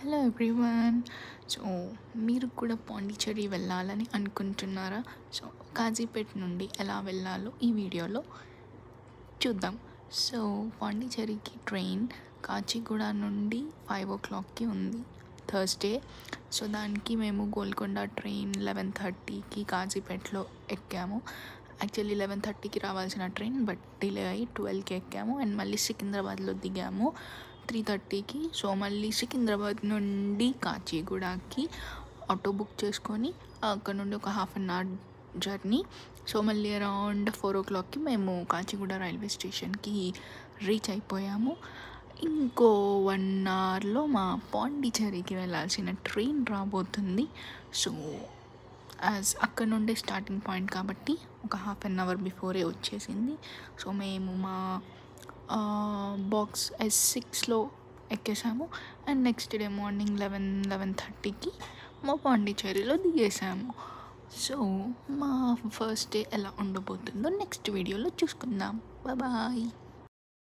Hello everyone. So మీరు కూడా పాండిచ్చేరి వెళ్ళాలని అనుకుంటున్నారా? సో కాజీపేట నుండి ఎలా వెళ్ళాలో ఈ వీడియోలో చూద్దాం. సో పాండిచ్చేరికి ట్రైన్ కాచిగూడ నుండి 5 o'clockకి ఉంది థర్స్డే. సో దానికి మేము గోల్కొండ ట్రైన్ 11:30కి కాజీపేటలో ఎక్కాము. యాక్చువల్లీ 11:30కి రావాల్సిన ట్రైన్ బట్ డిలే అయ్యి 12కి ఎక్కాము అండ్ మళ్ళీ సికింద్రాబాద్లో దిగాము 3:30కి. సో మళ్ళీ సికింద్రాబాద్ నుండి కాచిగూడకి ఆటో బుక్ చేసుకొని అక్కడ నుండి ఒక half an hour journey. So మళ్ళీ అరౌండ్ 4 o'clockకి మేము కాచిగూడ రైల్వే స్టేషన్కి రీచ్ అయిపోయాము. ఇంకో 1 అవర్లో మా పాండిచ్చేరికి వెళ్ళాల్సిన ట్రైన్ రాబోతుంది. సో అక్కడ నుండే స్టార్టింగ్ పాయింట్ కాబట్టి ఒక హాఫ్ అన్ అవర్ బిఫోరే వచ్చేసింది. సో మేము మా బాక్స్ S6లో ఎక్కేసాము అండ్ నెక్స్ట్ డే మార్నింగ్ 11:30కి మా పాండిచ్చేరిలో దిగేసాము. సో మా ఫస్ట్ డే ఎలా ఉండబోతుందో నెక్స్ట్ వీడియోలో చూసుకుందాం. బాయ్.